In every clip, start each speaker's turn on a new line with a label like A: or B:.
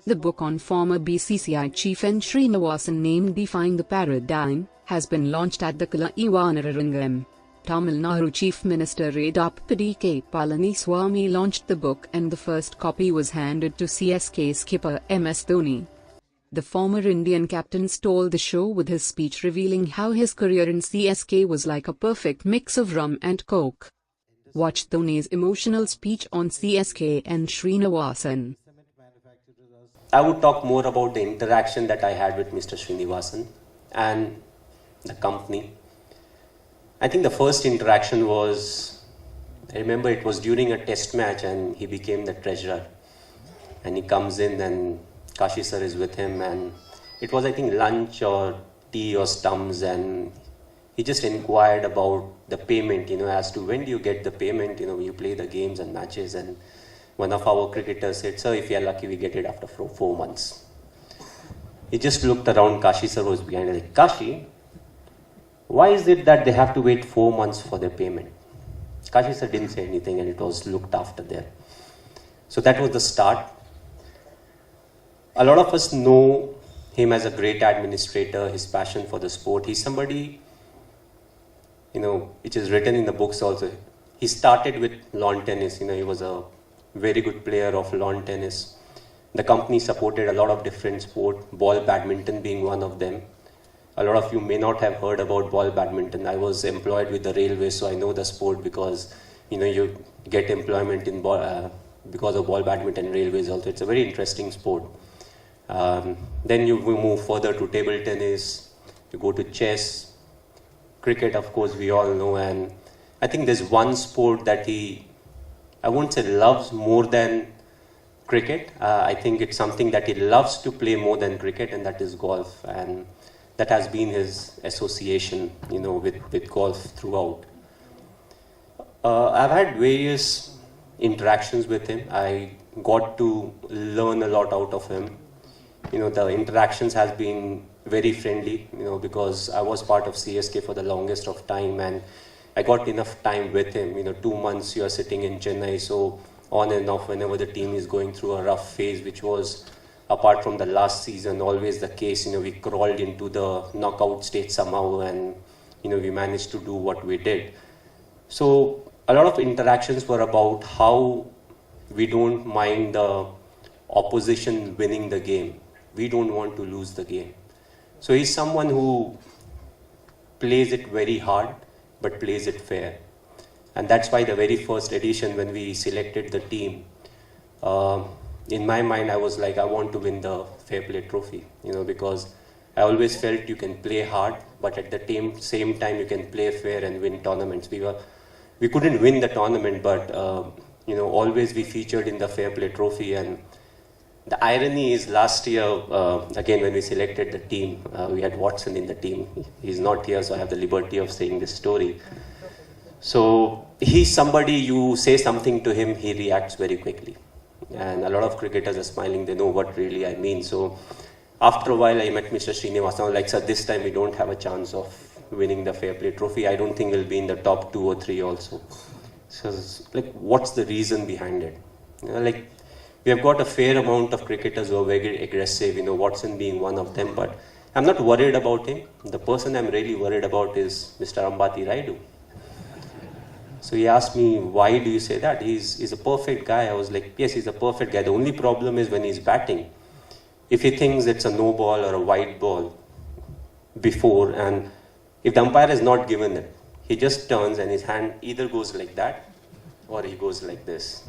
A: The book on former BCCI Chief N.Srinivasan named Defying the Paradigm has been launched at the Kalaivanar Arangam. Tamil Nadu Chief Minister Edappadi K. Palaniswami launched the book and the first copy was handed to CSK skipper MS Dhoni. The former Indian captain stole the show with his speech revealing how his career in CSK was like a perfect mix of rum and coke. Watch Dhoni's emotional speech on CSK and Srinivasan.
B: I would talk more about the interaction that I had with Mr. Srinivasan and the company. I think the first interaction was, I remember it was during a test match and he became the treasurer. And he comes in and Kashi sir is with him and it was I think lunch or tea or stumps and he just inquired about the payment, as to when do you get the payment, you play the games and matches, and one of our cricketers said, sir, if you are lucky we get it after 4 months. He just looked around, Kashi sir was behind, like, Kashi, why is it that they have to wait 4 months for their payment? Kashi sir didn't say anything and it was looked after there. So that was the start. A lot of us know him as a great administrator, his passion for the sport. He's somebody, which is written in the books also. He started with lawn tennis, he was a very good player of lawn tennis. The company supported a lot of different sports, ball badminton being one of them. A lot of you may not have heard about ball badminton. I was employed with the railways, so I know the sport because, you get employment in ball, because of ball badminton railways also. It's a very interesting sport. Then you move further to table tennis, you go to chess, cricket, of course, we all know. And I think there's one sport that he, I won't say loves more than cricket. I think it's something that he loves to play more than cricket, and that is golf. And that has been his association, with golf throughout. I've had various interactions with him. I got to learn a lot out of him. The interactions has been very friendly, because I was part of CSK for the longest of time and I got enough time with him. 2 months you are sitting in Chennai, so on and off whenever the team is going through a rough phase, which was, apart from the last season, always the case. We crawled into the knockout stage somehow and, we managed to do what we did. So a lot of interactions were about how we don't mind the opposition winning the game. We don't want to lose the game. So he's someone who plays it very hard, but plays it fair. And that's why the very first edition, when we selected the team, in my mind, I was like, I want to win the Fair Play Trophy, because I always felt you can play hard, but at the same time, you can play fair and win tournaments. We couldn't win the tournament, but, always we featured in the Fair Play Trophy. And the irony is last year, again, when we selected the team, we had Watson in the team. He's not here, so I have the liberty of saying this story. So he's somebody, you say something to him, he reacts very quickly. And a lot of cricketers are smiling, they know what really I mean. So after a while, I met Mr. Srinivasan. I was like, sir, this time we don't have a chance of winning the Fair Play Trophy. I don't think we'll be in the top 2 or 3 also. So like, what's the reason behind it? We have got a fair amount of cricketers who are very aggressive, Watson being one of them, but I'm not worried about him. The person I'm really worried about is Mr. Ambati Raidu. So he asked me, why do you say that? He's a perfect guy. I was like, yes, he's a perfect guy. The only problem is when he's batting. If he thinks it's a no ball or a wide ball before, and if the umpire has not given it, he just turns and his hand either goes like that or he goes like this.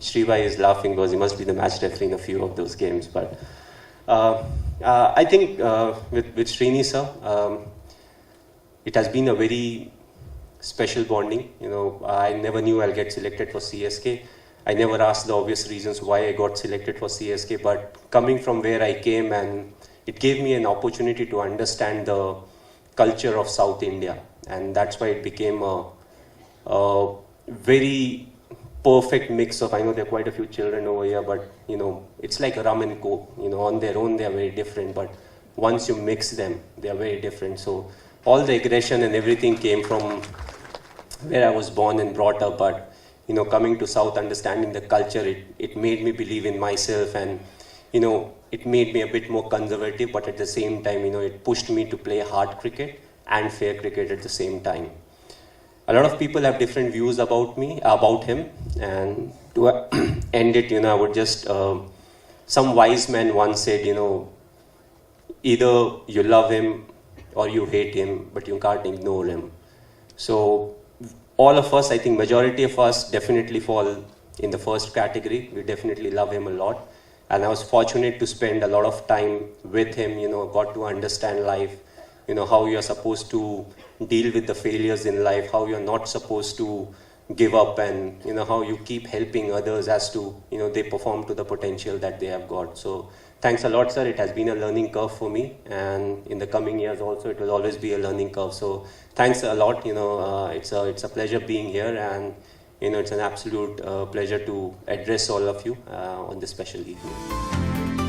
B: Sribai is laughing because he must be the match referee in a few of those games. But I think with Srini sir, it has been a very special bonding. I never knew I'll get selected for CSK. I never asked the obvious reasons why I got selected for CSK, but coming from where I came, and it gave me an opportunity to understand the culture of South India. And that's why it became a very perfect mix of, I know there are quite a few children over here, but it's like a Rum and Coke. On their own they are very different, but once you mix them, they are very different. So all the aggression and everything came from where I was born and brought up, but coming to South, understanding the culture, it made me believe in myself, and it made me a bit more conservative, but at the same time, it pushed me to play hard cricket and fair cricket at the same time. A lot of people have different views about him, and to end it, I would just, some wise man once said, either you love him or you hate him, but you can't ignore him. So all of us, I think majority of us definitely fall in the first category. We definitely love him a lot. And I was fortunate to spend a lot of time with him, got to understand life, how you're supposed to deal with the failures in life, how you're not supposed to give up, and, how you keep helping others as to, they perform to the potential that they have got. So thanks a lot, sir. It has been a learning curve for me, and in the coming years also, it will always be a learning curve. So thanks a lot. It's a pleasure being here, and it's an absolute pleasure to address all of you on this special evening.